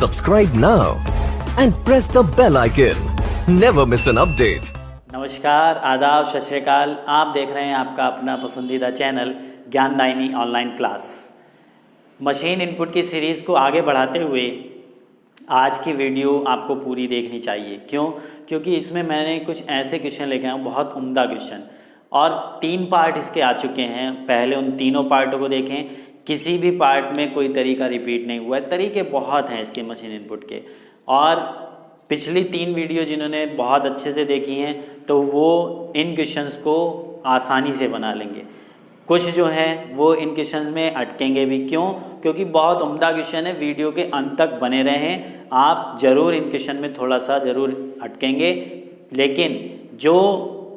Subscribe now and press the bell icon. Never miss an update. नमस्कार, आदाब, सत श्री अकाल। आप देख रहे हैं आपका अपना पसंदीदा channel Gyandayini online class. Machine input की सीरीज़ को आगे बढ़ाते हुए आज की वीडियो आपको पूरी देखनी चाहिए। क्यों? क्योंकि इसमें मैंने कुछ ऐसे क्वेश्चन लेके आया हूँ, बहुत उम्दा क्वेश्चन, और 3 पार्ट इसके आ चुके हैं। पहले उन तीनों पार्टों को देखें, किसी भी पार्ट में कोई तरीका रिपीट नहीं हुआ है। तरीके बहुत हैं इसके मशीन इनपुट के, और पिछली 3 वीडियो जिन्होंने बहुत अच्छे से देखी हैं तो वो इन क्वेश्चंस को आसानी से बना लेंगे। कुछ जो हैं वो इन क्वेश्चंस में अटकेंगे भी। क्यों? क्योंकि बहुत उम्दा क्वेश्चन है। वीडियो के अंत तक बने रहें, आप ज़रूर इन क्वेश्चन में थोड़ा सा ज़रूर अटकेंगे, लेकिन जो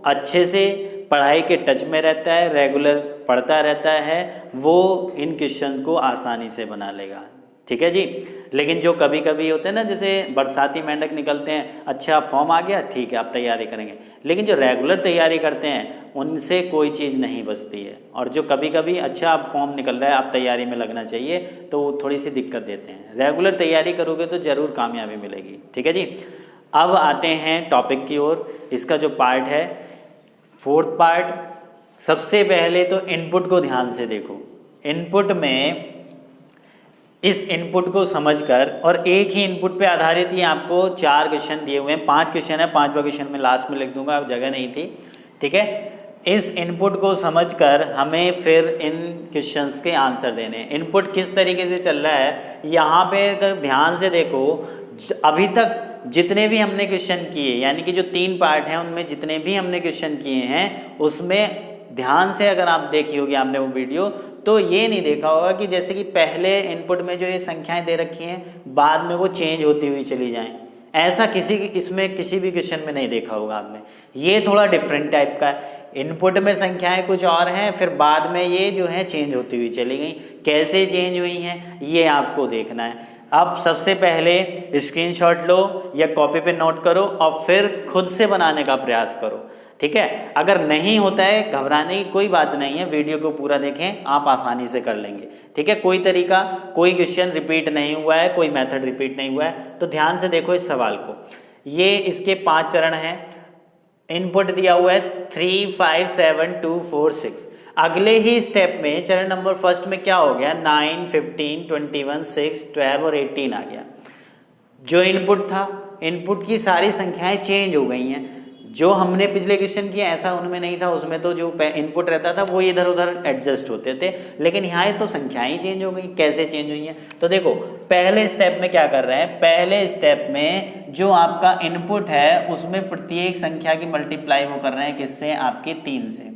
अच्छे से पढ़ाई के टच में रहता है, रेगुलर पढ़ता रहता है, वो इन क्वेश्चन को आसानी से बना लेगा। ठीक है जी। लेकिन जो कभी कभी होते हैं ना, जैसे बरसाती मेंढक निकलते हैं, अच्छा फॉर्म आ गया, ठीक है आप तैयारी करेंगे, लेकिन जो रेगुलर तैयारी करते हैं उनसे कोई चीज़ नहीं बचती है। और जो कभी कभी अच्छा आप फॉर्म निकल रहा है, आप तैयारी में लगना चाहिए, तो वो थोड़ी सी दिक्कत देते हैं। रेगुलर तैयारी करोगे तो ज़रूर कामयाबी मिलेगी। ठीक है जी। अब आते हैं टॉपिक की ओर। इसका जो पार्ट है, 4th पार्ट। सबसे पहले तो इनपुट को ध्यान से देखो। इनपुट में इस इनपुट को समझकर, और एक ही इनपुट पे आधारित ही आपको 4 क्वेश्चन दिए हुए हैं। 5 क्वेश्चन है, 5वां क्वेश्चन मैं लास्ट में लिख दूंगा, अब जगह नहीं थी। ठीक है। इस इनपुट को समझकर हमें फिर इन क्वेश्चंस के आंसर देने हैं। इनपुट किस तरीके से चल रहा है यहाँ पे अगर ध्यान से देखो, अभी तक जितने भी हमने क्वेश्चन किए, यानी कि जो 3 पार्ट हैं उनमें जितने भी हमने क्वेश्चन किए हैं, उसमें ध्यान से अगर आप देखी होगी आपने वो वीडियो, तो ये नहीं देखा होगा कि जैसे कि पहले इनपुट में जो ये संख्याएं दे रखी हैं बाद में वो चेंज होती हुई चली जाएं। ऐसा इसमें किसी भी क्वेश्चन में नहीं देखा होगा आपने। ये थोड़ा डिफरेंट टाइप का है। इनपुट में संख्याएं कुछ और हैं, फिर बाद में ये जो है चेंज होती हुई चली गई। कैसे चेंज हुई हैं ये आपको देखना है। अब सबसे पहले स्क्रीनशॉट लो या कॉपी पे नोट करो और फिर खुद से बनाने का प्रयास करो। ठीक है। अगर नहीं होता है, घबराने की कोई बात नहीं है, वीडियो को पूरा देखें, आप आसानी से कर लेंगे। ठीक है। कोई तरीका, कोई क्वेश्चन रिपीट नहीं हुआ है, कोई मेथड रिपीट नहीं हुआ है, तो ध्यान से देखो इस सवाल को। ये इसके 5 चरण हैं। इनपुट दिया हुआ है 3, 5, 7, 2, 4, 6। अगले ही स्टेप में चरण नंबर फर्स्ट में क्या हो गया, 9, 15, 21, 6, 12 और 18 आ गया। जो इनपुट था, इनपुट की सारी संख्याएं चेंज हो गई हैं। जो हमने पिछले क्वेश्चन किया ऐसा उनमें नहीं था, उसमें तो जो इनपुट रहता था वो इधर उधर एडजस्ट होते थे, लेकिन यहाँ तो संख्याएं चेंज हो गई। कैसे चेंज हुई हैं? तो देखो पहले स्टेप में क्या कर रहे हैं, पहले स्टेप में जो आपका इनपुट है उसमें प्रत्येक संख्या की मल्टीप्लाई वो कर रहे हैं, किससे? आपके 3 से।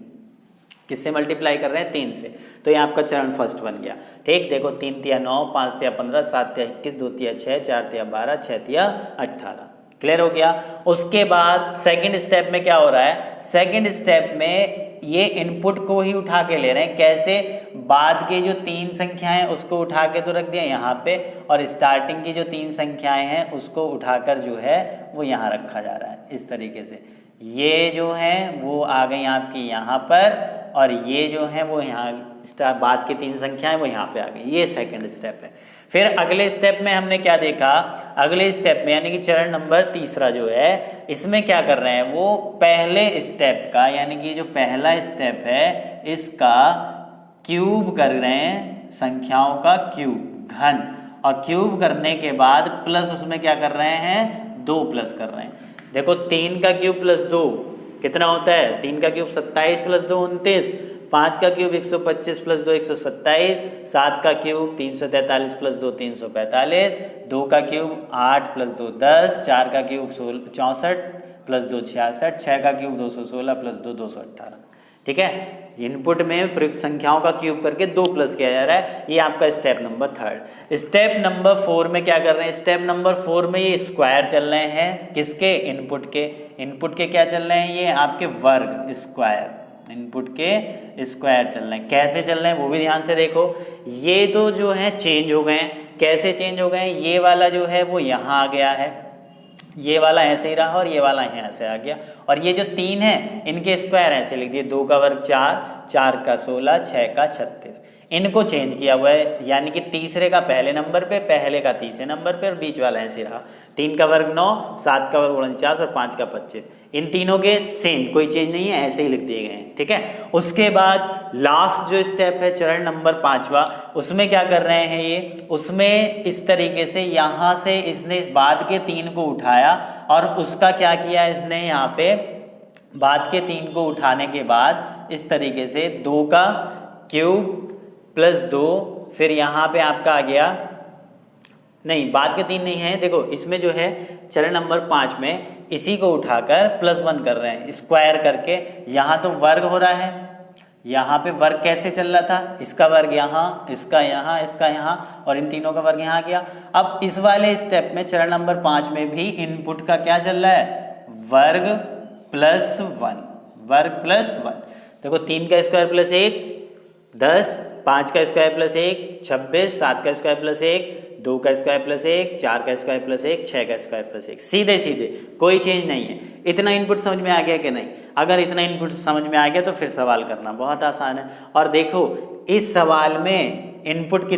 किससे मल्टीप्लाई कर रहे हैं? 3 से। तो ये आपका चरण फर्स्ट बन गया। ठीक, देखो 3 तिया 9, 5 तिया 15, 7 तिया 21, 2 तिया 6, 4 तिया 12, 6 तिया 18। क्लियर हो गया। उसके बाद सेकंड स्टेप में क्या हो रहा है, सेकंड स्टेप में ये इनपुट को ही उठा के ले रहे हैं। कैसे? बाद के जो 3 संख्याएं उसको उठा के तो रख दिया यहाँ पे, और स्टार्टिंग की जो 3 संख्याएं हैं उसको उठाकर जो है वो यहाँ रखा जा रहा है इस तरीके से। ये जो है वो आ गई आपकी यहाँ पर, और ये जो है वो यहाँ बाद के 3 संख्याएं वो यहाँ पे आ गई। ये सेकंड स्टेप है। फिर अगले स्टेप में हमने क्या देखा, अगले स्टेप में यानी कि चरण नंबर तीसरा जो है, इसमें क्या कर रहे हैं, वो पहले स्टेप का यानी कि जो पहला स्टेप है इसका क्यूब कर रहे हैं, संख्याओं का क्यूब, घन, और क्यूब करने के बाद प्लस उसमें क्या कर रहे हैं, 2 प्लस कर रहे हैं। देखो 3 का क्यूब प्लस 2 कितना होता है, 3 का क्यूब 27 प्लस 2 29, 5 का क्यूब 125 प्लस 2 127, 7 का क्यूब 343 प्लस 2 345, 2 का क्यूब 8 प्लस 2 10, 4 का क्यूब 64 प्लस 2 66, 6 का क्यूब 216 प्लस 2 218। ठीक है। इनपुट में प्रयुक्त संख्याओं का क्यूब करके 2 प्लस किया जा रहा है। ये आपका स्टेप नंबर 3। स्टेप नंबर 4 में क्या कर रहे हैं, स्टेप नंबर 4 में ये स्क्वायर चल रहे हैं। किसके? इनपुट के। इनपुट के क्या चल रहे हैं, ये आपके वर्ग, स्क्वायर, इनपुट के स्क्वायर चल रहे हैं। कैसे चल रहे हैं वो भी ध्यान से देखो। ये तो जो है चेंज हो गए हैं। कैसे चेंज हो गए हैं, ये वाला जो है वो यहाँ आ गया है, ये वाला ऐसे ही रहा और ये वाला यहाँ से आ गया, और ये जो 3 है इनके स्क्वायर ऐसे लिख दिए। 2 का वर्ग 4, 4 का 16, 6 का 36। इनको चेंज किया हुआ है, यानी कि तीसरे का पहले नंबर पे, पहले का तीसरे नंबर पे और बीच वाला ऐसे रहा। 3 का वर्ग 9, 7 का वर्ग 49 और 5 का 25। इन तीनों के सेम, कोई चेंज नहीं है, ऐसे ही लिख दिए गए हैं, ठीक है। उसके बाद लास्ट जो स्टेप है चरण नंबर 5वां, उसमें क्या कर रहे हैं ये, उसमें इस तरीके से यहाँ से इसने इस बाद के 3 को उठाया और उसका क्या किया इसने, यहाँ पे बाद के 3 को उठाने के बाद इस तरीके से 2 का क्यूब प्लस 2, फिर यहाँ पे आपका आ गया, नहीं बाद के 3 नहीं है, देखो इसमें जो है चरण नंबर 5 में इसी को उठाकर +1 कर रहे हैं स्क्वायर करके। यहाँ तो वर्ग हो रहा है, यहाँ पे वर्ग कैसे चल रहा था, इसका वर्ग यहाँ, इसका यहाँ, इसका यहाँ और इन तीनों का वर्ग यहाँ आ गया। अब इस वाले स्टेप में चरण नंबर 5 में भी इनपुट का क्या चल रहा है, वर्ग प्लस 1, वर्ग प्लस 1। देखो 3 का स्क्वायर प्लस 1 10, 5 का स्क्वायर प्लस 1 26, 7 का स्क्वायर प्लस 1 2 का स्क्वायर प्लस 1 4 का स्क्वायर प्लस 1 6 का स्क्वायर प्लस 1, सीधे सीधे कोई चेंज नहीं है। इतना इनपुट समझ में आ गया कि नहीं? अगर इतना इनपुट समझ में आ गया तो फिर सवाल करना बहुत आसान है। और देखो इस सवाल में इनपुट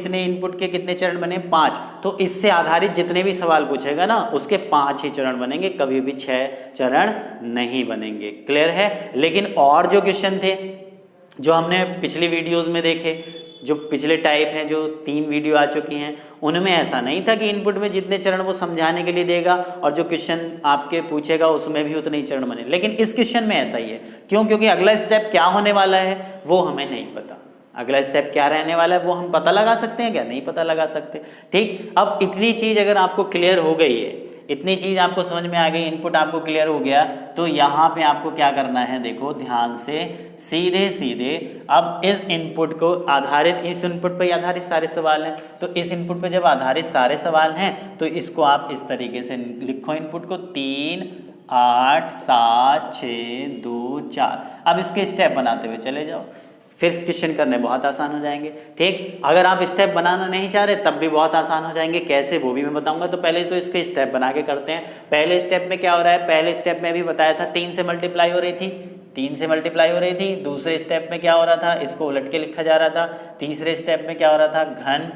के कितने चरण बने, 5। तो इससे आधारित जितने भी सवाल पूछेगा ना उसके 5 ही चरण बनेंगे, कभी भी 6 चरण नहीं बनेंगे। क्लियर है? लेकिन और जो क्वेश्चन थे जो हमने पिछली वीडियोस में देखे, जो पिछले टाइप हैं, जो 3 वीडियो आ चुकी हैं, उनमें ऐसा नहीं था कि इनपुट में जितने चरण वो समझाने के लिए देगा और जो क्वेश्चन आपके पूछेगा उसमें भी उतने ही चरण बने। लेकिन इस क्वेश्चन में ऐसा ही है। क्यों? क्योंकि अगला स्टेप क्या होने वाला है वो हमें नहीं पता। अगला स्टेप क्या रहने वाला है वो हम पता लगा सकते हैं क्या? नहीं पता लगा सकते। ठीक, अब इतनी चीज़ अगर आपको क्लियर हो गई है, इतनी चीज़ आपको समझ में आ गई, इनपुट आपको क्लियर हो गया, तो यहाँ पे आपको क्या करना है, देखो ध्यान से, सीधे सीधे अब इस इनपुट को आधारित, इस इनपुट पर आधारित सारे सवाल हैं, तो इस इनपुट पर जब आधारित सारे सवाल हैं तो इसको आप इस तरीके से लिखो इनपुट को 3 8 7 6 2 4। अब इसके स्टेप बनाते हुए चले जाओ, फिर क्वेश्चन करने बहुत आसान हो जाएंगे। ठीक, अगर आप स्टेप बनाना नहीं चाह रहे तब भी बहुत आसान हो जाएंगे। कैसे वो भी मैं बताऊंगा। तो पहले तो इसके स्टेप बना के करते हैं। पहले स्टेप में क्या हो रहा है, पहले स्टेप में भी बताया था 3 से मल्टीप्लाई हो रही थी, 3 से मल्टीप्लाई हो रही थी। दूसरे स्टेप में क्या हो रहा था, इसको उलट के लिखा जा रहा था। तीसरे स्टेप में क्या हो रहा था, घन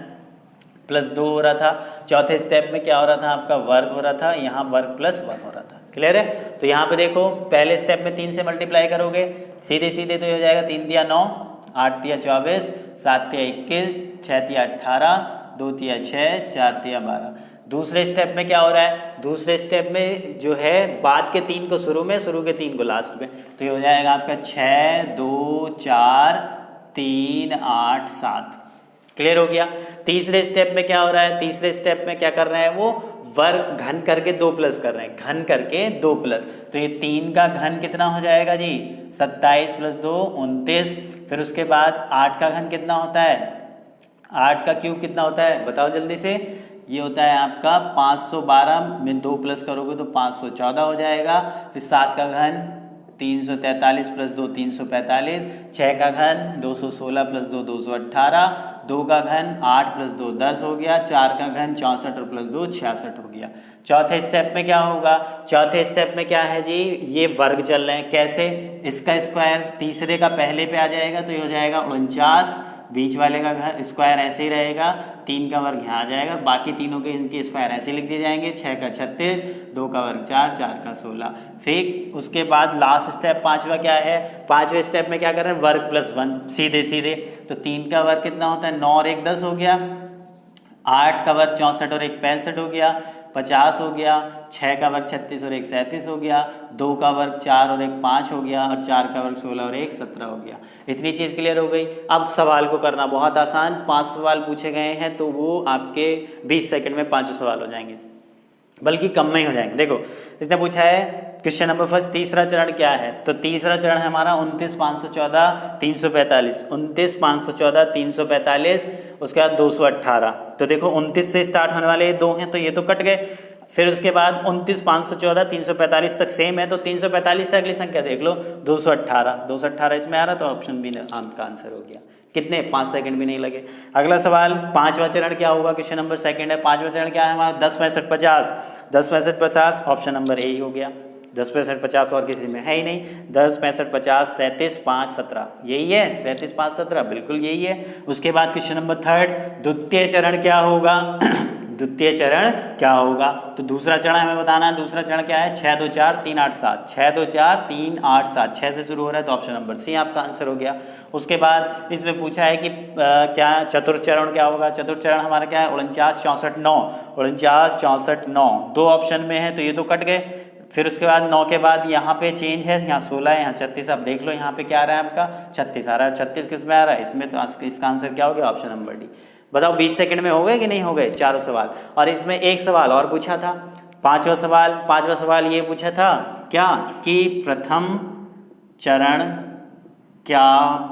प्लस 2 हो रहा था। चौथे स्टेप में क्या हो रहा था, आपका वर्ग हो रहा था, यहाँ वर्ग प्लस 1 हो रहा था। क्लियर है? तो यहाँ पे देखो पहले स्टेप में 3 से मल्टीप्लाई करोगे सीधे सीधे तो हो जाएगा 3 दिया 9, 8 तिया 24, 7 तिया 21, 6 तिया 18, 2 तिया 6, 4 तिया 12। दूसरे स्टेप में क्या हो रहा है, दूसरे स्टेप में जो है बाद के 3 को शुरू में, शुरू के 3 को लास्ट में, तो ये हो जाएगा आपका 6 2 4 3 8 7। क्लियर हो गया? तीसरे स्टेप में क्या हो रहा है, तीसरे स्टेप में क्या कर रहे हैं, वो वर्ग घन करके 2 प्लस कर रहे हैं, घन करके 2 प्लस। तो ये 3 का घन कितना हो जाएगा जी, 27 प्लस 2 29। फिर उसके बाद 8 का घन कितना होता है, 8 का क्यूब कितना होता है बताओ जल्दी से, ये होता है आपका 512 में 2 प्लस करोगे तो 514 हो जाएगा। फिर 7 का घन 343 प्लस 2 345, 6 का घन 216 प्लस 2 218, 2 का घन 8 प्लस 2 10 हो गया, 4 का घन 64 और प्लस 2 66 हो गया। चौथे स्टेप में क्या होगा, चौथे स्टेप में क्या है जी, ये वर्ग चल रहे हैं। कैसे, इसका स्क्वायर तीसरे का पहले पे आ जाएगा तो ये हो जाएगा 49, बीच वाले का स्क्वायर ऐसे ही रहेगा, 3 का वर्ग यहाँ आ जाएगा, बाकी तीनों के इनके स्क्वायर ऐसे लिख दिए जाएंगे, 6 का 36, 2 का वर्ग 4, 4 का 16। फिर उसके बाद लास्ट स्टेप 5वां क्या है, 5वें स्टेप में क्या कर रहे हैं, वर्ग प्लस 1 सीधे सीधे। तो 3 का वर्ग कितना होता है, 9 और 1 10 हो गया, 8 का वर्ग 64 और 1 65 हो गया, 50 हो गया, 6 का वर्ग 36 और 1 37 हो गया, 2 का वर्ग 4 और 1 5 हो गया, और 4 का वर्ग 16 और 1 17 हो गया। इतनी चीज़ क्लियर हो गई। अब सवाल को करना बहुत आसान, 5 सवाल पूछे गए हैं तो वो आपके 20 सेकंड में 5 सवाल हो जाएंगे, बल्कि कम में ही हो जाएंगे। देखो इसने पूछा है क्वेश्चन नंबर फर्स्ट, तीसरा चरण क्या है, तो तीसरा चरण है हमारा 29 514 345, 29 514 345, उसके बाद 218। तो देखो 29 से स्टार्ट होने वाले ये 2 हैं तो ये तो कट गए। फिर उसके बाद 29 514 345 तक सेम है, तो 345 से अगली संख्या देख लो 218, 218 इसमें आ रहा तो ऑप्शन बी आपका आंसर हो गया। कितने, 5 सेकंड भी नहीं लगे। अगला सवाल, 5वां चरण क्या होगा, क्वेश्चन नंबर सेकंड है। 5वां चरण क्या है हमारा, 10 65 50, 10 65 50, ऑप्शन नंबर ए ही हो गया। 10 65 50 और किसी में है ही नहीं। 10 65 50 37 5 17 यही है, 37 5 17 बिल्कुल यही है। उसके बाद क्वेश्चन नंबर 3, द्वितीय चरण क्या होगा? द्वितीय चरण क्या होगा? तो दूसरा चरण हमें बताना है। दूसरा चरण क्या है? 6 2 4 3 8 7, 6 2 4 3 8 7, 6 से शुरू हो रहा है तो ऑप्शन नंबर सी आपका आंसर हो गया। उसके बाद इसमें पूछा है कि क्या चतुर्थ चरण क्या होगा? चतुर्थ चरण हमारा क्या है? 49 64 9, 49 64 9 दो ऑप्शन में है तो ये तो कट गए। फिर उसके बाद 9 के बाद यहाँ पे चेंज है, यहाँ 16 है, यहाँ 36। अब देख लो यहाँ पे क्या आ रहा है आपका? 36 आ रहा है। 36 किस में आ रहा है? इसमें। तो इसका आंसर क्या हो गया? Option number D. बताओ 20 सेकंड में हो गए कि नहीं हो गए? चारों सवाल। और इसमें एक सवाल और पूछा था, पांचवा सवाल ये पूछा था क्या कि प्रथम चरण क्या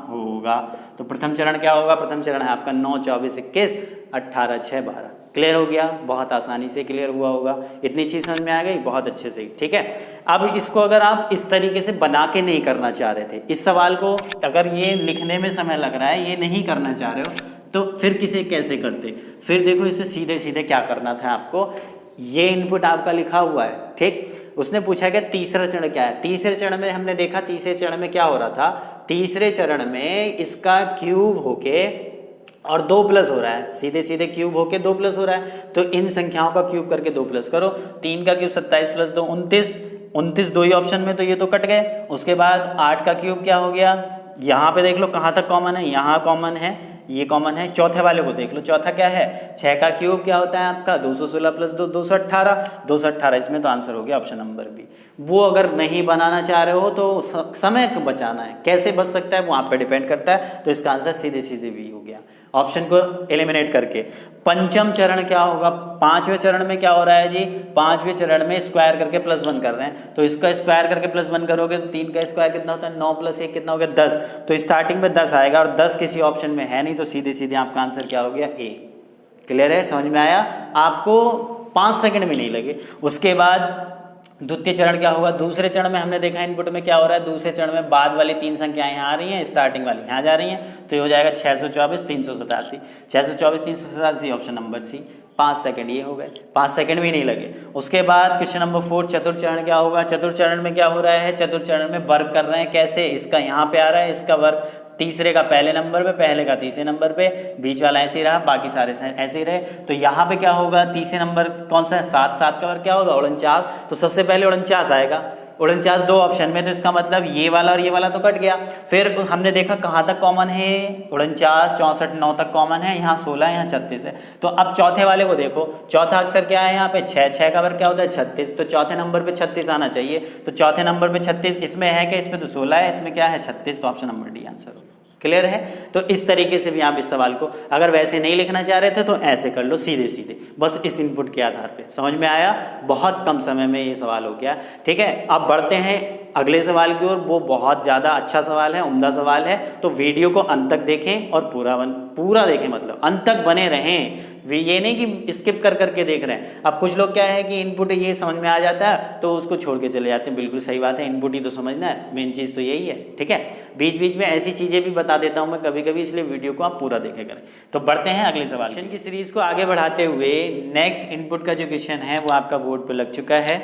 होगा? तो प्रथम चरण क्या होगा? प्रथम चरण है आपका 9 24 21 18 6 12। क्लियर हो गया? बहुत आसानी से क्लियर हुआ होगा। इतनी चीज़ समझ में आ गई? बहुत अच्छे से, ठीक है। अब इसको अगर आप इस तरीके से बना के नहीं करना चाह रहे थे, इस सवाल को अगर ये लिखने में समय लग रहा है, ये नहीं करना चाह रहे हो, तो फिर किसे कैसे करते? फिर देखो इसे सीधे सीधे क्या करना था आपको। ये इनपुट आपका लिखा हुआ है, ठीक। उसने पूछा कि तीसरा चरण क्या है? तीसरे चरण में हमने देखा, तीसरे चरण में क्या हो रहा था? तीसरे चरण में इसका क्यूब होके और 2 प्लस हो रहा है, सीधे सीधे क्यूब होके 2 प्लस हो रहा है। तो इन संख्याओं का क्यूब करके 2 प्लस करो। 3 का क्यूब 27 प्लस 2 29, 29 दो ही ऑप्शन में तो ये तो कट गए। उसके बाद 8 का क्यूब क्या हो गया? यहाँ पे देख लो कहाँ तक कॉमन है, यहाँ कॉमन है, ये कॉमन है। चौथे वाले को देख लो, चौथा क्या है? 6 का क्यूब क्या होता है आपका? 216 प्लस 2 218, 218। इसमें तो आंसर हो गया ऑप्शन नंबर बी। वो अगर नहीं बनाना चाह रहे हो तो समय को बचाना है, कैसे बच सकता है वो आप पे डिपेंड करता है। तो इसका आंसर सीधे सीधे बी हो गया, ऑप्शन को एलिमिनेट करके। पंचम चरण क्या होगा? पांचवें चरण में क्या हो रहा है जी? पांचवें चरण में स्क्वायर करके प्लस 1 कर रहे हैं, तो इसका स्क्वायर करके प्लस 1 करोगे तो 3 का स्क्वायर कितना होता है? 9 प्लस 1 कितना हो गया? 10। तो स्टार्टिंग में 10 आएगा और 10 किसी ऑप्शन में है नहीं, तो सीधे सीधे आपका आंसर क्या हो गया? ए। क्लियर है? समझ में आया? आपको 5 सेकंड में नहीं लगे। उसके बाद द्वितीय चरण क्या होगा? दूसरे चरण में हमने देखा इनपुट में क्या हो रहा है? दूसरे चरण में बाद वाली 3 संख्याएं यहाँ आ रही हैं, स्टार्टिंग वाली यहाँ जा रही हैं, तो ये हो जाएगा 624 387, 624 387, ऑप्शन नंबर सी। 5 सेकंड ये हो गए, 5 सेकंड भी नहीं लगे। उसके बाद क्वेश्चन नंबर 4, चतुर्थ चरण क्या होगा? चतुर्थ चरण में क्या हो रहा है? चतुर्थ चरण में वर्ग कर रहे हैं। कैसे? इसका यहाँ पे आ रहा है, इसका वर्ग तीसरे का पहले नंबर पे, पहले का तीसरे नंबर पे, बीच वाला ऐसे ही रहा, बाकी सारे ऐसे ही रहे। तो यहाँ पे क्या होगा? तीसरे नंबर कौन सा है? 7, 7 का वर्ग क्या होगा? 49। तो सबसे पहले 49 आएगा। 49 दो ऑप्शन में, तो इसका मतलब ये वाला और ये वाला तो कट गया। फिर हमने देखा कहाँ तक कॉमन है? 49 64 9 तक कॉमन है, यहाँ 16 यहाँ 36 है। तो अब चौथे वाले को देखो, चौथा अक्षर क्या है यहाँ पे? 6, 6 का वर्ग क्या होता है? 36। तो चौथे नंबर पे 36 आना चाहिए। तो चौथे नंबर पे 36, इसमें है कि इसमें तो 16 है, इसमें क्या है? 36। तो ऑप्शन नंबर डी आंसर होगा। क्लियर है? तो इस तरीके से भी आप इस सवाल को अगर वैसे नहीं लिखना चाह रहे थे तो ऐसे कर लो, सीधे सीधे, बस इस इनपुट के आधार पे। समझ में आया? बहुत कम समय में ये सवाल हो गया, ठीक है। अब बढ़ते हैं अगले सवाल की ओर। वो बहुत ज़्यादा अच्छा सवाल है, उम्दा सवाल है, तो वीडियो को अंत तक देखें और पूरा देखें, मतलब अंत तक बने रहें। ये नहीं कि स्किप कर करके देख रहे हैं। अब कुछ लोग क्या है कि इनपुट ये समझ में आ जाता है तो उसको छोड़ के चले जाते हैं। बिल्कुल सही बात है, इनपुट ही तो समझना है, मेन चीज़ तो यही है, ठीक है। बीच बीच में ऐसी चीज़ें भी बता देता हूँ मैं कभी कभी, इसलिए वीडियो को आप पूरा देखे करें। तो बढ़ते हैं अगले सवाल की सीरीज़ को आगे बढ़ाते हुए। नेक्स्ट इनपुट का जो क्वेश्चन है वो आपका बोर्ड पर लग चुका है,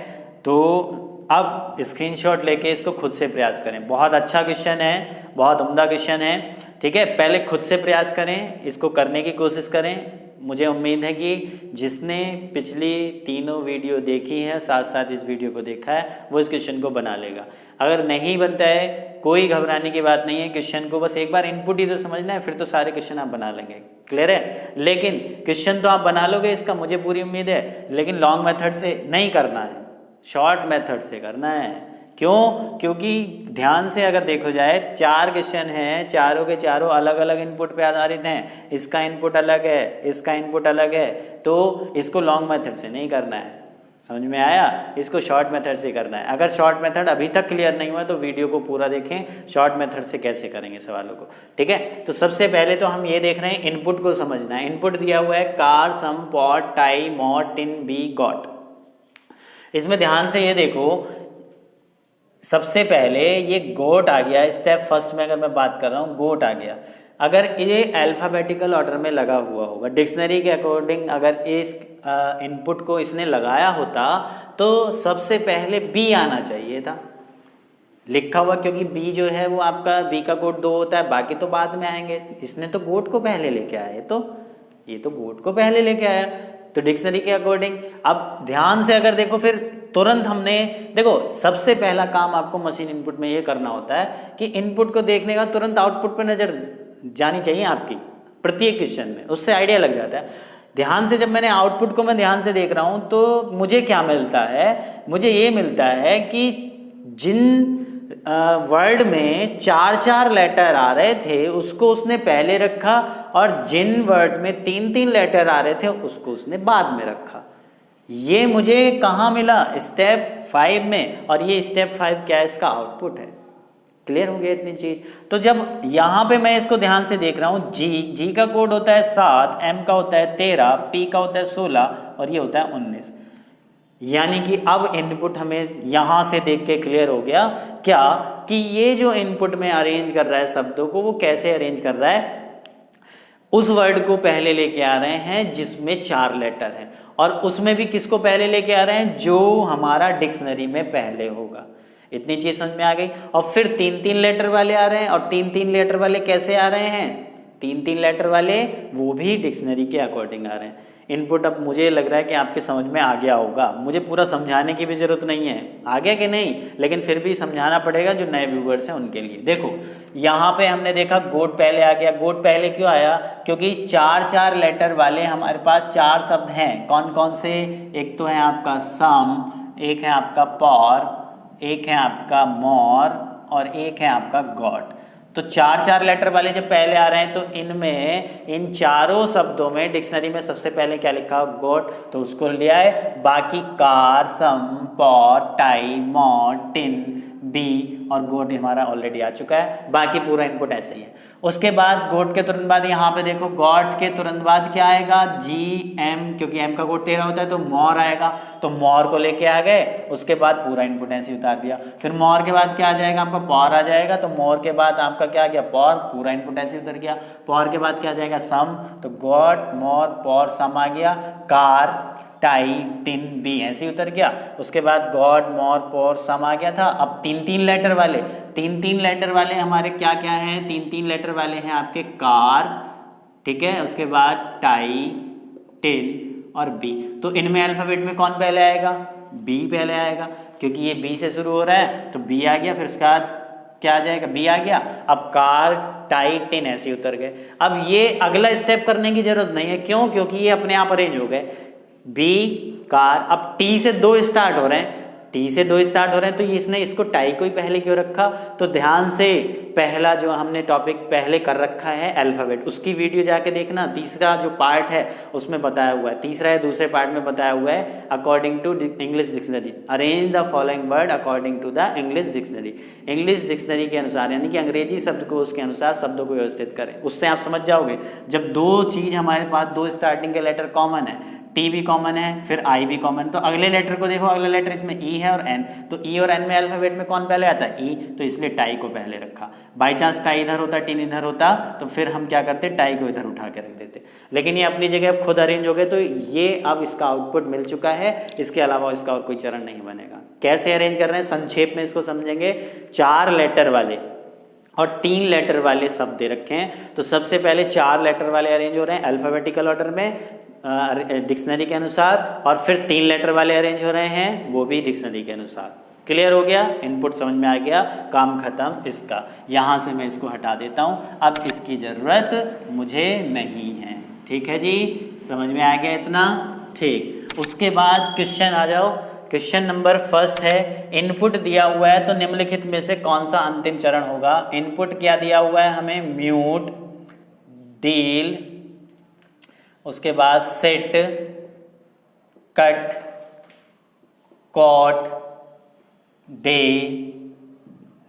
तो अब स्क्रीनशॉट लेके इसको खुद से प्रयास करें। बहुत अच्छा क्वेश्चन है, बहुत उम्दा क्वेश्चन है, ठीक है। पहले खुद से प्रयास करें, इसको करने की कोशिश करें। मुझे उम्मीद है कि जिसने पिछली तीनों वीडियो देखी है, साथ साथ इस वीडियो को देखा है, वो इस क्वेश्चन को बना लेगा। अगर नहीं बनता है, कोई घबराने की बात नहीं है। क्वेश्चन को बस एक बार इनपुट ही तो समझना है, फिर तो सारे क्वेश्चन आप बना लेंगे। क्लियर है? लेकिन क्वेश्चन तो आप बना लोगे, इसका मुझे पूरी उम्मीद है, लेकिन लॉन्ग मेथड से नहीं करना है, शॉर्ट मेथड से करना है। क्यों? क्योंकि ध्यान से अगर देखो जाए, 4 क्वेश्चन हैं, चारों के चारों अलग अलग इनपुट पे आधारित हैं। इसका इनपुट अलग है, इसका इनपुट अलग है, तो इसको लॉन्ग मेथड से नहीं करना है। समझ में आया? इसको शॉर्ट मेथड से करना है। अगर शॉर्ट मेथड अभी तक क्लियर नहीं हुआ तो वीडियो को पूरा देखें, शॉर्ट मेथड से कैसे करेंगे सवालों को, ठीक है। तो सबसे पहले तो हम ये देख रहे हैं, इनपुट को समझना है। इनपुट दिया हुआ है car, sum, pot, tie, mot, tin, bee, got. इसमें ध्यान से ये देखो, सबसे पहले ये गोट आ गया। स्टेप फर्स्ट में अगर मैं बात कर रहा हूँ, गोट आ गया। अगर ये अल्फ़ाबेटिकल ऑर्डर में लगा हुआ होगा, डिक्शनरी के अकॉर्डिंग, इनपुट को इसने लगाया होता तो सबसे पहले बी आना चाहिए था लिखा हुआ, क्योंकि बी जो है वो आपका बी का कोड 2 होता है, बाकी तो बाद में आएंगे। इसने तो गोट को पहले लेके आया, तो ये तो गोट को पहले लेके आया, तो डिक्शनरी के अकॉर्डिंग। अब ध्यान से अगर देखो, फिर तुरंत हमने देखो सबसे पहला काम आपको मशीन इनपुट में ये करना होता है कि इनपुट को देखने का तुरंत आउटपुट पर नजर जानी चाहिए आपकी प्रत्येक क्वेश्चन में, उससे आइडिया लग जाता है। ध्यान से जब मैंने आउटपुट को मैं ध्यान से देख रहा हूँ तो मुझे क्या मिलता है, मुझे ये मिलता है कि जिन वर्ड में 4 लेटर आ रहे थे उसको उसने पहले रखा, और जिन वर्ड में 3 लेटर आ रहे थे उसको उसने बाद में रखा। ये मुझे कहाँ मिला, स्टेप 5 में, और ये स्टेप 5 क्या है, इसका आउटपुट है। क्लियर हो गया इतनी चीज। तो जब यहाँ पे मैं इसको ध्यान से देख रहा हूँ, जी का कोड होता है 7, एम का होता है 13, पी का होता है 16 और ये होता है 19। यानी कि अब इनपुट हमें यहाँ से देख के क्लियर हो गया क्या, कि ये जो इनपुट में अरेंज कर रहा है शब्दों को, वो कैसे अरेंज कर रहा है, उस वर्ड को पहले लेके आ रहे हैं जिसमें 4 लेटर हैं, और उसमें भी किसको पहले लेके आ रहे हैं, जो हमारा डिक्शनरी में पहले होगा। इतनी चीज समझ में आ गई। और फिर 3 लेटर वाले आ रहे हैं, और 3 लेटर वाले कैसे आ रहे हैं, 3 लेटर वाले वो भी डिक्शनरी के अकॉर्डिंग आ रहे हैं। इनपुट अब मुझे लग रहा है कि आपके समझ में आ गया होगा, मुझे पूरा समझाने की भी जरूरत नहीं है, आ गया कि नहीं, लेकिन फिर भी समझाना पड़ेगा जो नए व्यूवर्स हैं उनके लिए। देखो यहाँ पे हमने देखा गोट पहले आ गया। गोट पहले क्यों आया, क्योंकि 4 लेटर वाले हमारे पास 4 शब्द हैं। कौन कौन से, एक तो है आपका सम, एक है आपका पॉर, एक है आपका मोर, और एक है आपका गॉड। तो 4 लेटर वाले जब पहले आ रहे हैं तो इनमें, इन चारों शब्दों में डिक्शनरी में सबसे पहले क्या लिखा, गॉड, तो उसको ले आए। बाकी कार, सम, पॉर, टाई, मॉड, टिन, बी और गोट हमारा ऑलरेडी आ चुका है। बाकी पूरा इनपुट ऐसे ही है। उसके बाद गोट के तुरंत बाद यहाँ पे देखो, गॉड के तुरंत बाद क्या आएगा, जी एम, क्योंकि एम का कोड 13 होता है तो मोर आएगा, तो मोर को लेके आ गए। उसके बाद पूरा इनपुट ऐसे ही उतार दिया। फिर मोर के बाद क्या आ जाएगा, आपका पॉर आ जाएगा, तो मोर के बाद आपका क्या आ गया, पॉर, पूरा इनपुट ऐसे उतर गया। पॉर के बाद क्या आ जाएगा, सम, तो गॉड, मोर, पॉर, सम आ गया। कार, टाई, टिन, बी ऐसे ही उतर गया। उसके बाद गॉड, मोर, पोर, सम आ गया था। अब 3 लेटर वाले, 3 लेटर वाले हमारे क्या क्या हैं, 3 लेटर वाले हैं आपके कार, ठीक है, उसके बाद टाई, टिन और बी। तो इनमें अल्फाबेट में कौन पहले आएगा, बी पहले आएगा, क्योंकि ये बी से शुरू हो रहा है तो बी आ गया। फिर उसके बाद क्या आ जाएगा, बी आ गया। अब कार, टाई, टिन ऐसे ही उतर गए। अब ये अगला स्टेप करने की जरूरत नहीं है, क्यों, क्योंकि ये अपने आप अरेंज हो गए। बी, कार, अब टी से 2 स्टार्ट हो रहे हैं, टी से 2 स्टार्ट हो रहे हैं, तो इसने इसको टाई को ही पहले क्यों रखा, तो ध्यान से पहला जो हमने टॉपिक पहले कर रखा है अल्फाबेट, उसकी वीडियो जाके देखना। तीसरा जो पार्ट है उसमें बताया हुआ है, तीसरा है दूसरे पार्ट में बताया हुआ है, according to English dictionary arrange the following word according to the English dictionary. English dictionary के अनुसार, यानी कि अंग्रेजी शब्द को उसके अनुसार शब्दों को व्यवस्थित करें। उससे आप समझ जाओगे, जब 2 चीज हमारे पास 2 स्टार्टिंग के लेटर कॉमन है, टी भी कॉमन है, फिर आई भी कॉमन, तो अगले लेटर को देखो, अगला लेटर इसमें ई है और एन, तो ई और एन में अल्फाबेट में कौन पहले आता है, ई, तो इसलिए टाई को पहले रखा। बाई चांस टाई इधर होता, टिन इधर होता, तो फिर हम क्या करते, टाई को इधर उठा के रख देते। लेकिन ये अपनी जगह अब खुद अरेंज हो गए, तो ये अब इसका आउटपुट मिल चुका है। इसके अलावा इसका और कोई चरण नहीं बनेगा। कैसे अरेंज कर रहे हैं, संक्षेप में इसको समझेंगे। 4 लेटर वाले और 3 लेटर वाले शब्द दे रखे हैं, तो सबसे पहले 4 लेटर वाले अरेंज हो रहे हैं अल्फाबेटिकल ऑर्डर में डिक्शनरी के अनुसार, और फिर 3 लेटर वाले अरेंज हो रहे हैं वो भी डिक्शनरी के अनुसार। क्लियर हो गया, इनपुट समझ में आ गया, काम खत्म इसका। यहाँ से मैं इसको हटा देता हूँ, अब इसकी ज़रूरत मुझे नहीं है। ठीक है जी, समझ में आ गया इतना, ठीक। उसके बाद क्वेश्चन आ जाओ। क्वेश्चन नंबर फर्स्ट है, इनपुट दिया हुआ है तो निम्नलिखित में से कौन सा अंतिम चरण होगा। इनपुट क्या दिया हुआ है हमें, म्यूट, डील, उसके बाद set, cut, cot, day,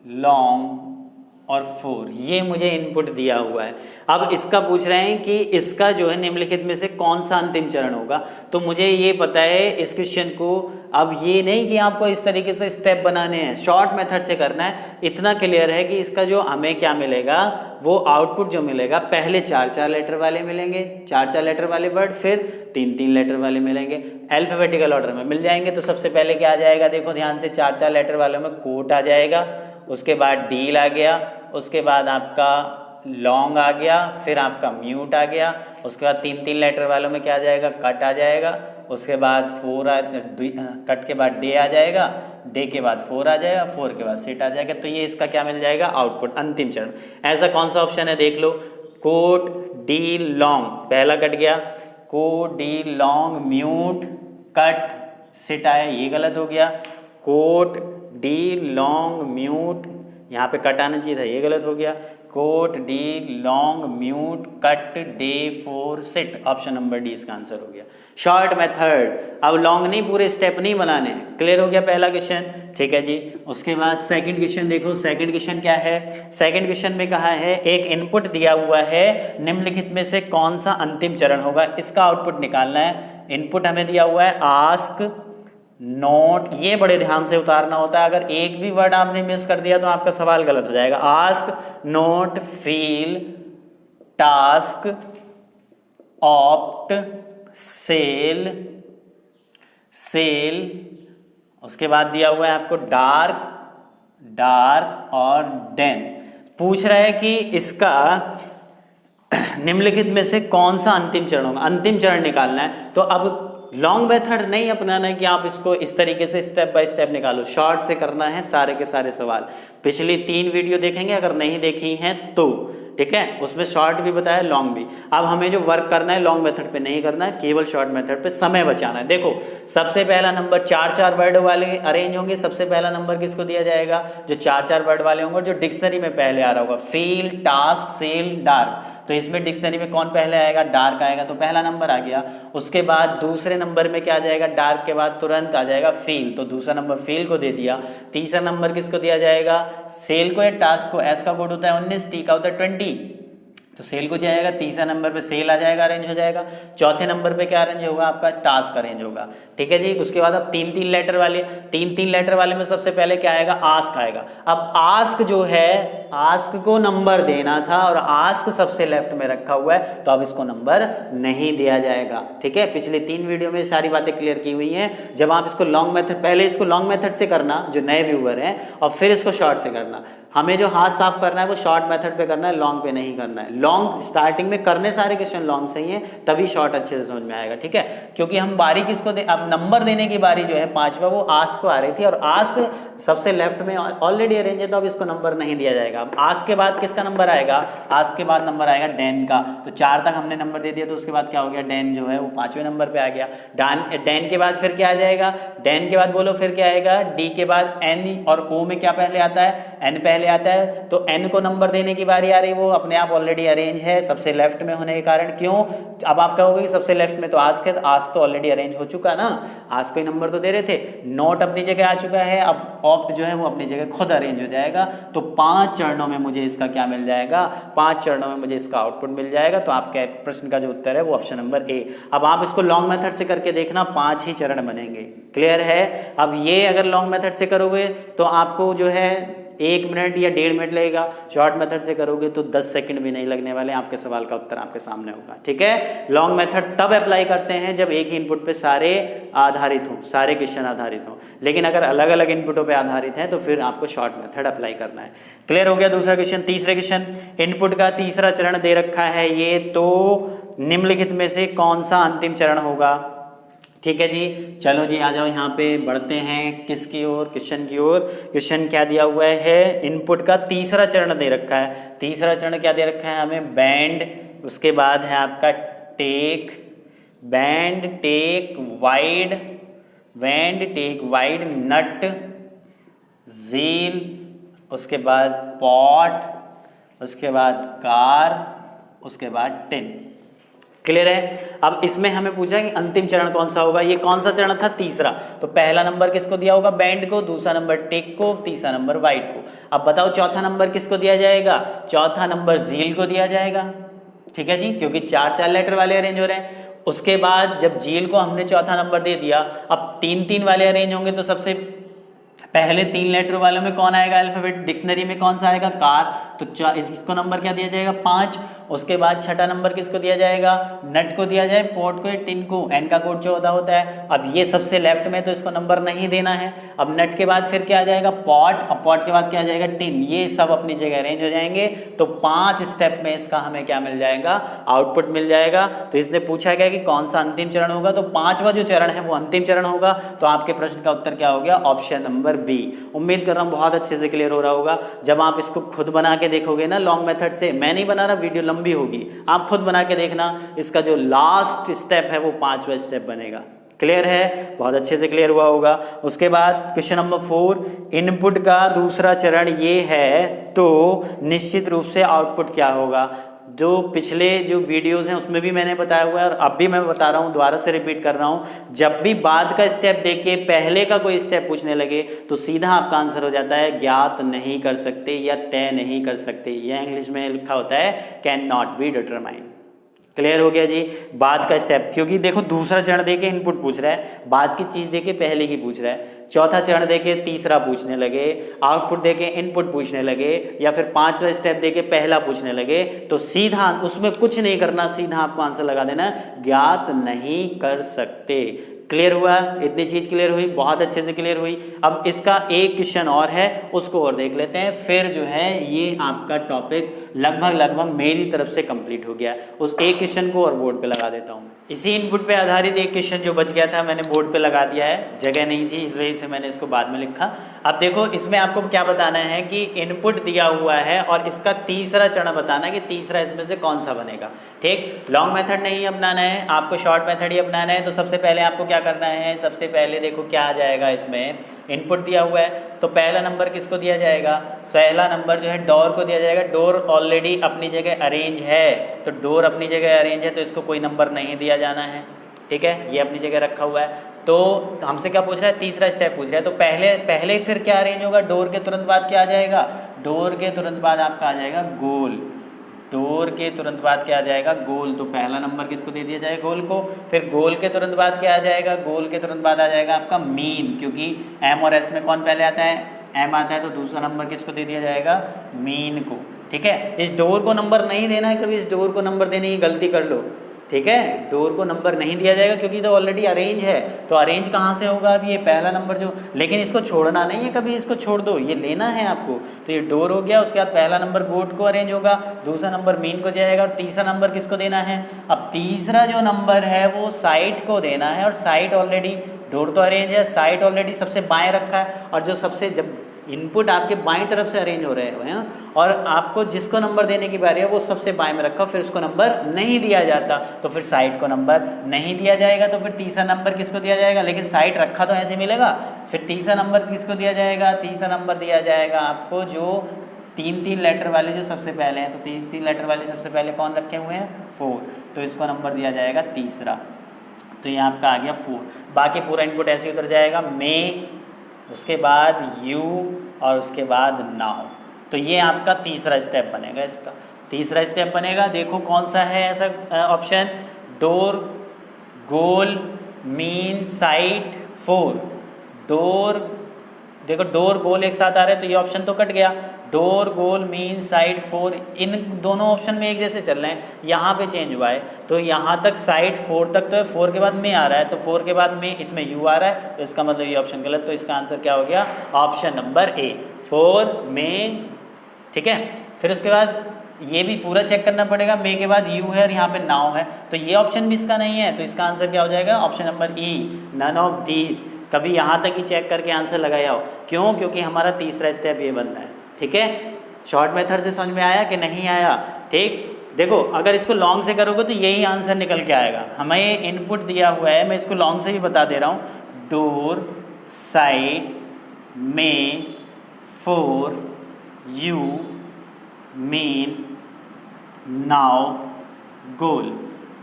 long, और 4, ये मुझे इनपुट दिया हुआ है। अब इसका पूछ रहे हैं कि इसका जो है निम्नलिखित में से कौन सा अंतिम चरण होगा। तो मुझे ये पता है इस क्वेश्चन को, अब ये नहीं कि आपको इस तरीके से स्टेप बनाने हैं, शॉर्ट मेथड से करना है। इतना क्लियर है कि इसका जो हमें क्या मिलेगा, वो आउटपुट जो मिलेगा, पहले 4-4 लेटर वाले मिलेंगे, 4-4 लेटर वाले वर्ड, फिर 3-3 लेटर वाले मिलेंगे, अल्फाबेटिकल ऑर्डर में मिल जाएंगे। तो सबसे पहले क्या आ जाएगा, देखो ध्यान से, 4-4 लेटर वालों में कोट आ जाएगा, उसके बाद डील आ गया, उसके बाद आपका लॉन्ग आ गया, फिर आपका म्यूट आ गया, उसके बाद 3-3 लेटर वालों में क्या आ जाएगा, कट आ जाएगा, उसके बाद कट के बाद डे आ जाएगा, डे के बाद 4 आ जाएगा, 4 के बाद सेट आ जाएगा। तो ये इसका क्या मिल जाएगा, आउटपुट, अंतिम चरण। ऐसा कौन सा ऑप्शन है, देख लो, कोट डी लॉन्ग, पहला कट गया, cot D long mute cut set आया, ये गलत हो गया। कोट डी लॉन्ग म्यूट, यहाँ पे कट आना चाहिए था, ये गलत हो गया। Cot D long mute cut day 4 set, option number D इसका आंसर हो गया। शॉर्ट मेथड, अब लॉन्ग नहीं, पूरे स्टेप नहीं बनाने। क्लियर हो गया पहला क्वेश्चन, ठीक है जी। उसके बाद सेकंड क्वेश्चन देखो, सेकंड क्वेश्चन क्या है। सेकंड क्वेश्चन में कहा है एक इनपुट दिया हुआ है, निम्नलिखित में से कौन सा अंतिम चरण होगा, इसका आउटपुट निकालना है। इनपुट हमें दिया हुआ है आस्क नोट, ये बड़े ध्यान से उतारना होता है, अगर एक भी वर्ड आपने मिस कर दिया तो आपका सवाल गलत हो जाएगा। Ask note feel task opt sell sell, उसके बाद दिया हुआ है आपको डार्क डार्क और डेन। पूछ रहा है कि इसका निम्नलिखित में से कौन सा अंतिम चरण होगा, अंतिम चरण निकालना है। तो अब लॉन्ग मेथड नहीं अपनाना है कि आप इसको इस तरीके से स्टेप बाय स्टेप निकालो, शॉर्ट से करना है सारे के सारे सवाल। पिछली 3 वीडियो देखेंगे अगर नहीं देखी हैं तो, ठीक है, उसमें शॉर्ट भी बताया, लॉन्ग भी। अब हमें जो वर्क करना है लॉन्ग मेथड पे नहीं करना है, केवल शॉर्ट मेथड पे समय बचाना है। देखो सबसे पहला नंबर 4-4 वर्ड वाले अरेंज होंगे, सबसे पहला नंबर किसको दिया जाएगा, जो 4-4 वर्ड वाले होंगे, जो डिक्शनरी में पहले आ रहा होगा, फील टास्क सेल डार्क। तो इसमें डिक्शनरी में कौन पहले आएगा, डार्क आएगा, तो पहला नंबर आ गया। उसके बाद दूसरे नंबर में क्या आ जाएगा, डार्क के बाद तुरंत आ जाएगा फील, तो दूसरा नंबर फील को दे दिया। तीसरा नंबर किसको दिया जाएगा, सेल को या टास्क को। एस का कोड होता है 19, टी का होता है 20, तो सेल को जाएगा। तीसरा नंबर पे सेल आ जाएगा, अरेंज हो जाएगा। चौथे नंबर पे क्या अरेंज होगा, आपका टास्क अरेंज होगा, ठीक है जी। उसके बाद अब 3-3 लेटर वाले, 3-3 लेटर वाले में सबसे पहले क्या आएगा, आस्क आएगा। अब आस्क जो है, आस्क को नंबर देना था और आस्क सबसे लेफ्ट में रखा हुआ है, तो अब इसको नंबर नहीं दिया जाएगा, ठीक है। पिछले 3 वीडियो में सारी बातें क्लियर की हुई हैं। जब आप इसको लॉन्ग मेथड, पहले इसको लॉन्ग मेथड से करना जो नए व्यूवर हैं, और फिर इसको शॉर्ट से करना। हमें जो हाथ साफ करना है वो शॉर्ट मेथड पे करना है, लॉन्ग पे नहीं करना है। लॉन्ग स्टार्टिंग में करने सारे क्वेश्चन लॉन्ग से ही हैं, तभी शॉर्ट अच्छे से समझ में आएगा, ठीक है। क्योंकि हम बारी किसको दे, अब नंबर देने की बारी जो है 5वां, वो आस्क को आ रही थी, और आस्क सबसे लेफ्ट में ऑलरेडी अरेंज है, तो अब इसको नंबर नहीं दिया जाएगा। अब आस्क के बाद किसका नंबर आएगा, आस्क के बाद नंबर आएगा डेन का। तो 4 तक हमने नंबर दे दिया, तो उसके बाद क्या हो गया, डेन जो है वो 5वें नंबर पे आ गया। डेन के बाद फिर क्या आ जाएगा, डेन के बाद बोलो फिर क्या आएगा, डी के बाद एन, और ओ में क्या पहले आता है, एन पहले आता है। तो एन को नंबर देने की बारी आ रही, वो अपने आप ऑलरेडी अरेंज है सबसे लेफ्ट में होने के कारण। क्यों, अब आप कहोगे कि सबसे लेफ्ट में तो आस्क है, तो आस्क तो ऑलरेडी अरेंज हो चुका ना, आस्क को ही नंबर तो दे रहे थे। नोट अपनी जगह आ चुका है, अब ऑप्ट जो है वो अपनी जगह खुद अरेंज हो जाएगा। तो 5 चरणों में मुझे इसका क्या मिल जाएगा, 5 चरणों में मुझे इसका आउटपुट मिल जाएगा। तो आपके प्रश्न का जो उत्तर है वो ऑप्शन नंबर ए। अब आप इसको लॉन्ग मेथड से करके देखना, 5 ही चरण बनेंगे, क्लियर है। अब ये अगर लॉन्ग मेथड से करोगे तो आपको जो है 1 मिनट या 1.5 मिनट लगेगा, शॉर्ट मेथड से करोगे तो 10 सेकंड भी नहीं लगने वाले, आपके सवाल का उत्तर आपके सामने होगा, ठीक है। लॉन्ग मेथड तब अप्लाई करते हैं जब एक ही इनपुट पे सारे आधारित हों, सारे क्वेश्चन आधारित हों। लेकिन अगर अलग अलग इनपुटों पे आधारित हैं तो फिर आपको शॉर्ट मेथड अप्लाई करना है। क्लियर हो गया दूसरा क्वेश्चन। तीसरे क्वेश्चन, इनपुट का तीसरा चरण दे रखा है ये, तो निम्नलिखित में से कौन सा अंतिम चरण होगा, ठीक है जी। चलो जी आ जाओ, यहाँ पे बढ़ते हैं किसकी ओर, क्वेश्चन की ओर। क्वेश्चन क्या दिया हुआ है, इनपुट का तीसरा चरण दे रखा है। तीसरा चरण क्या दे रखा है हमें, बैंड, उसके बाद है आपका take, band take wide, band take wide, nut झील, उसके बाद पॉट, उसके बाद कार, उसके बाद टिन। क्लियर है। अब इसमें हमें पूछा कि अंतिम चरण कौन सा होगा, ये कौन सा चरण था, तीसरा। तो पहला नंबर किसको दिया होगा, बैंड को, दूसरा नंबर टेक को, तीसरा नंबर वाइड को। अब बताओ चौथा नंबर किसको दिया जाएगा, चौथा नंबर झील को दिया जाएगा, ठीक है जी, क्योंकि 4-4 लेटर वाले अरेंज हो रहे हैं। उसके बाद जब झील को हमने चौथा नंबर दे दिया, अब 3-3 वाले अरेंज होंगे, तो सबसे पहले 3 लेटर वालों में कौन आएगा अल्फाबेट, डिक्शनरी में कौन सा आएगा, कार, तो इसको नंबर क्या दिया जाएगा, 5। उसके बाद छठा नंबर किसको दिया जाएगा, नट को दिया जाए, पोर्ट को, टिन को, एन का कोड 14 होता है। अब ये सबसे लेफ्ट में, तो इसको नंबर नहीं देना है। अब नट के बाद फिर क्या आ जाएगा, पॉट, अब पॉट के बाद क्या आ जाएगा, टिन, ये सब अपनी जगह अरेंज हो जाएंगे। तो 5 स्टेप में इसका हमें क्या मिल जाएगा, आउटपुट मिल जाएगा। तो इसने पूछा गया कि कौन सा अंतिम चरण होगा, तो 5वां जो चरण है वो अंतिम चरण होगा। तो आपके प्रश्न का उत्तर क्या हो गया, ऑप्शन नंबर बी। उम्मीद कर रहा हूँ बहुत अच्छे से क्लियर हो रहा होगा। जब आप इसको खुद बना के देखोगे ना लॉन्ग मेथड से, मैं नहीं बना रहा, वीडियो लंबी होगी, आप खुद बना के देखना, इसका जो लास्ट स्टेप है वो 5वां स्टेप बनेगा। क्लियर है, बहुत अच्छे से क्लियर हुआ होगा। उसके बाद क्वेश्चन नंबर 4, इनपुट का दूसरा चरण ये है, तो निश्चित रूप से आउटपुट क्या होगा। जो पिछले जो वीडियोस हैं उसमें भी मैंने बताया हुआ है और अब भी मैं बता रहा हूँ, दोबारा से रिपीट कर रहा हूँ। जब भी बाद का स्टेप देके पहले का कोई स्टेप पूछने लगे तो सीधा आपका आंसर हो जाता है ज्ञात नहीं कर सकते या तय नहीं कर सकते। यह इंग्लिश में लिखा होता है can not be determined. Clear हो गया जी। बाद का स्टेप, क्योंकि देखो दूसरा चरण देके इनपुट पूछ रहा है, बाद की चीज देके पहले की पूछ रहा है, चौथा चरण देके तीसरा पूछने लगे, आउटपुट देके इनपुट पूछने लगे, या फिर 5वां स्टेप देके पहला पूछने लगे, तो सीधा उसमें कुछ नहीं करना, सीधा आपको आंसर लगा देना ज्ञात नहीं कर सकते। क्लियर हुआ, इतनी चीज क्लियर हुई, बहुत अच्छे से क्लियर हुई। अब इसका एक क्वेश्चन और है, उसको और देख लेते हैं, फिर जो है ये आपका टॉपिक लगभग मेरी तरफ से कंप्लीट हो गया। उस एक क्वेश्चन को और बोर्ड पे लगा देता हूँ। इसी इनपुट पे आधारित एक क्वेश्चन जो बच गया था मैंने बोर्ड पे लगा दिया है, जगह नहीं थी इस वजह से मैंने इसको बाद में लिखा। अब देखो इसमें आपको क्या बताना है कि इनपुट दिया हुआ है और इसका तीसरा चरण बताना है कि तीसरा इसमें से कौन सा बनेगा। ठीक, लॉन्ग मेथड नहीं अपनाना है, आपको शॉर्ट मेथड ही अपनाना है। तो सबसे पहले आपको क्या करना है, सबसे पहले देखो क्या आ जाएगा, इसमें इनपुट दिया हुआ है तो पहला नंबर किसको दिया जाएगा, पहला नंबर जो है डोर को दिया जाएगा। डोर ऑलरेडी अपनी जगह अरेंज है, तो डोर अपनी जगह अरेंज है तो इसको कोई नंबर नहीं दिया जाना है। ठीक है, ये अपनी जगह रखा हुआ है। तो हमसे क्या पूछ रहा है, तीसरा स्टेप पूछ रहा है। तो पहले फिर क्या अरेंज होगा, डोर के तुरंत बाद क्या आ जाएगा, डोर के तुरंत बाद आपका आ जाएगा गोल। डोर के तुरंत बाद क्या आ जाएगा, गोल। तो पहला नंबर किसको दे दिया जाएगा, गोल को। फिर गोल के तुरंत बाद क्या आ जाएगा, गोल के तुरंत बाद आ जाएगा आपका मीन, क्योंकि एम और एस में कौन पहले आता है, एम आता है, तो दूसरा नंबर किसको दे दिया जाएगा, मीन को। ठीक है, इस डोर को नंबर नहीं देना है, कभी इस डोर को नंबर देने की गलती कर लो। ठीक है, डोर को नंबर नहीं दिया जाएगा क्योंकि तो ऑलरेडी अरेंज है। तो अरेंज कहाँ से होगा, अब ये पहला नंबर जो, लेकिन इसको छोड़ना नहीं है कभी, इसको छोड़ दो, ये लेना है आपको। तो ये डोर हो गया, उसके बाद पहला नंबर गोट को अरेंज होगा, दूसरा नंबर मीन को दिया जाएगा और तीसरा नंबर किसको देना है। अब तीसरा जो नंबर है वो साइड को देना है, और साइड ऑलरेडी, डोर तो अरेंज है, साइड ऑलरेडी सबसे बाएँ रखा है, और जो सबसे जब इनपुट आपके बाईं तरफ से अरेंज हो रहे हैं और आपको जिसको नंबर देने की बारी है वो सबसे बाएं में रखा, फिर उसको नंबर नहीं दिया जाता, तो फिर साइड को नंबर नहीं दिया जाएगा। तो फिर तीसरा नंबर किसको दिया जाएगा, लेकिन साइड रखा तो ऐसे मिलेगा। फिर तीसरा नंबर किसको दिया जाएगा, तीसरा नंबर दिया जाएगा आपको जो 3-3 लेटर वाले जो सबसे पहले हैं। तो 3-3 लेटर वाले सबसे पहले कौन रखे हुए हैं, 4, तो इसको नंबर दिया जाएगा तीसरा। तो ये आपका आ गया 4। बाकी पूरा इनपुट ऐसे उतर जाएगा, मे, उसके बाद यू और उसके बाद नाउ। तो ये आपका तीसरा स्टेप बनेगा, इसका तीसरा स्टेप बनेगा। देखो कौन सा है ऐसा ऑप्शन, डोर, गोल, मीन, साइड, 4। डोर, देखो डोर गोल एक साथ आ रहे हैं तो ये ऑप्शन तो कट गया। डोर, गोल, मीन, साइड, 4, इन दोनों ऑप्शन में एक जैसे चल रहे हैं, यहाँ पे चेंज हुआ है। तो यहाँ तक साइड 4 तक तो है, 4 के बाद में आ रहा है, तो 4 के बाद में इसमें यू आ रहा है, तो इसका मतलब ये ऑप्शन गलत। तो इसका आंसर क्या हो गया, ऑप्शन नंबर ए, 4 में। ठीक है, फिर उसके बाद ये भी पूरा चेक करना पड़ेगा, मे के बाद यू है और यहाँ पे नाउ है, तो ये ऑप्शन भी इसका नहीं है, तो इसका आंसर क्या हो जाएगा, option number E, none of these. कभी यहाँ तक ही चेक करके आंसर लगाया हो, क्यों, क्योंकि हमारा तीसरा स्टेप ये बनना है। ठीक है, शॉर्ट मेथड से समझ में आया कि नहीं आया। ठीक, देखो अगर इसको लॉन्ग से करोगे तो यही आंसर निकल के आएगा। हमें इनपुट दिया हुआ है, मैं इसको लॉन्ग से भी बता दे रहा हूँ, डोर, साइड, में, 4, यू, मीन, नाउ, गोल।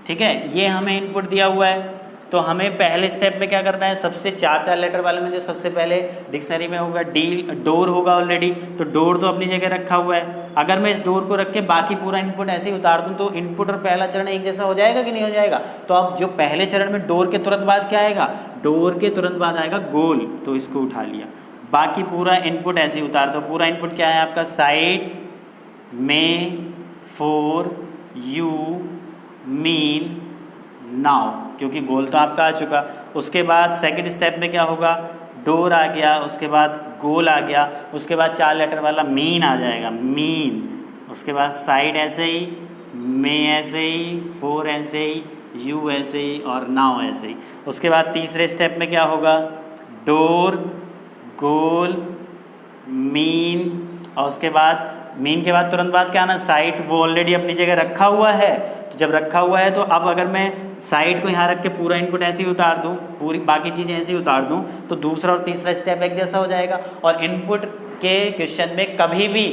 ठीक है, ये हमें इनपुट दिया हुआ है। तो हमें पहले स्टेप में क्या करना है, सबसे 4 लेटर वाले में जो सबसे पहले डिक्शनरी में होगा डोर होगा ऑलरेडी, तो डोर तो अपनी जगह रखा हुआ है। अगर मैं इस डोर को रख के बाकी पूरा इनपुट ऐसे ही उतार दूं तो इनपुट और पहला चरण एक जैसा हो जाएगा कि नहीं हो जाएगा। तो अब जो पहले चरण में डोर के तुरंत बाद क्या आएगा, डोर के तुरंत बाद आएगा गोल, तो इसको उठा लिया। बाकी पूरा इनपुट ऐसे ही उतार दो। पूरा इनपुट क्या है आपका, साइड, में, फोर, यू, मीन, नाउ, क्योंकि गोल तो आपका आ चुका। उसके बाद सेकंड स्टेप में क्या होगा, डोर आ गया, उसके बाद गोल आ गया, उसके बाद 4 लेटर वाला मीन आ जाएगा, मीन। उसके बाद साइड ऐसे ही, में ऐसे ही, फोर ऐसे ही, यू ऐसे ही और नाउ ऐसे ही। उसके बाद तीसरे स्टेप में क्या होगा, डोर, गोल, मीन, और उसके बाद मीन के बाद तुरंत बाद क्या आना, साइड, वो ऑलरेडी अपनी जगह रखा हुआ है। तो जब रखा हुआ है तो अब अगर मैं साइड को यहाँ रख के पूरा इनपुट ऐसे ही उतार दूँ, पूरी बाकी चीज़ें ऐसे ही उतार दूँ, तो दूसरा और तीसरा स्टेप एक जैसा हो जाएगा। और इनपुट के क्वेश्चन में कभी भी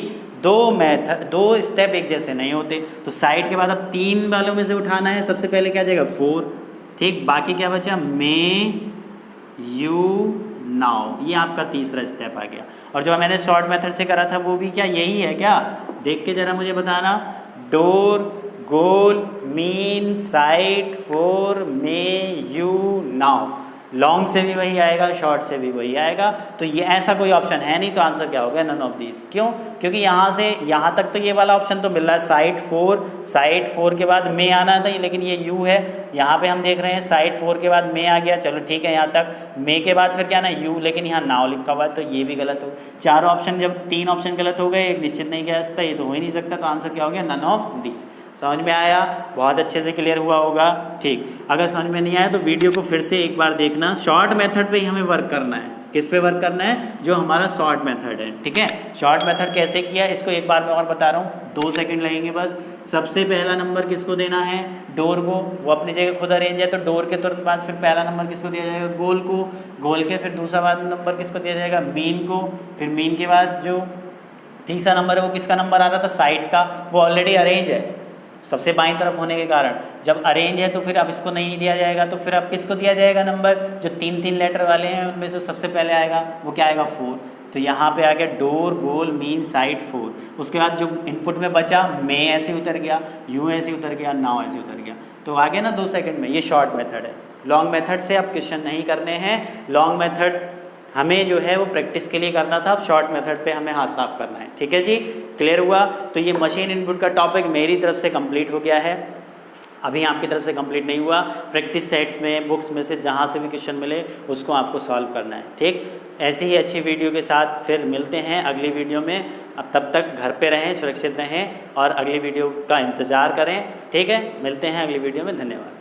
दो स्टेप एक जैसे नहीं होते। तो साइड के बाद अब 3 वालों में से उठाना है। सबसे पहले क्या जाएगा, 4, ठीक। बाकी क्या बचा, में, यू, नाउ, ये आपका तीसरा स्टेप आ गया। और जो मैंने शॉर्ट मेथड से करा था वो भी क्या यही है क्या, देख के ज़रा मुझे बताना। डोर, गोल, मीन, साइड, फोर, में, यू, नाउ। लॉन्ग से भी वही आएगा, शॉर्ट से भी वही आएगा। तो ये ऐसा कोई ऑप्शन है नहीं, तो आंसर क्या होगा, नन ऑफ दीज। क्यों, क्योंकि यहाँ से यहाँ तक तो ये वाला ऑप्शन तो मिल रहा है, साइड फोर के बाद में आना था, लेकिन ये यू है। यहाँ पे हम देख रहे हैं साइड 4 के बाद में आ गया, चलो ठीक है, यहाँ तक। में के बाद फिर क्या ना, यू, लेकिन यहाँ नाउ लिखा हुआ है, तो ये भी गलत हो। 4 ऑप्शन, जब 3 ऑप्शन गलत हो गए, एक निश्चित नहीं कह सकता, ये तो हो ही नहीं सकता। तो आंसर क्या हो गया, नन ऑफ दीज। समझ में आया, बहुत अच्छे से क्लियर हुआ होगा, ठीक। अगर समझ में नहीं आया तो वीडियो को फिर से एक बार देखना। शॉर्ट मेथड पे ही हमें वर्क करना है। किस पे वर्क करना है, जो हमारा शॉर्ट मेथड है, ठीक है। शॉर्ट मेथड कैसे किया, इसको एक बार मैं और बता रहा हूँ, 2 सेकंड लगेंगे बस। सबसे पहला नंबर किसको देना है, डोर को, वो अपनी जगह खुद अरेंज है, तो डोर के तुरंत बाद फिर पहला नंबर किसको दिया जाएगा, गोल को। गोल के फिर दूसरा नंबर किसको दिया जाएगा, मीन को। फिर मीन के बाद जो तीसरा नंबर है वो किसका नंबर आ रहा था, साइड का, वो ऑलरेडी अरेंज है सबसे बाईं तरफ होने के कारण। जब अरेंज है तो फिर अब इसको नहीं दिया जाएगा, तो फिर अब किसको दिया जाएगा नंबर, जो 3 लेटर वाले हैं उनमें से सबसे पहले आएगा वो क्या आएगा, 4। तो यहाँ पे आ गया डोर, गोल, मीन, साइड, 4। उसके बाद जो इनपुट में बचा, में ऐसे उतर गया, यू ऐसे उतर गया, नाउ ऐसे उतर गया, तो आ गया ना 2 सेकंड में। ये शॉर्ट मेथड है। लॉन्ग मेथड से आप क्वेश्चन नहीं करने हैं। लॉन्ग मेथड हमें जो है वो प्रैक्टिस के लिए करना था, अब शॉर्ट मेथड पे हमें हाथ साफ करना है, ठीक है जी। क्लियर हुआ। तो ये मशीन इनपुट का टॉपिक मेरी तरफ से कंप्लीट हो गया है, अभी आपकी तरफ से कंप्लीट नहीं हुआ। प्रैक्टिस सेट्स में, बुक्स में से जहाँ से भी क्वेश्चन मिले उसको आपको सॉल्व करना है, ठीक। ऐसी ही अच्छी वीडियो के साथ फिर मिलते हैं अगली वीडियो में। अब तब तक घर पे रहें, सुरक्षित रहें और अगली वीडियो का इंतज़ार करें, ठीक है। मिलते हैं अगली वीडियो में, धन्यवाद।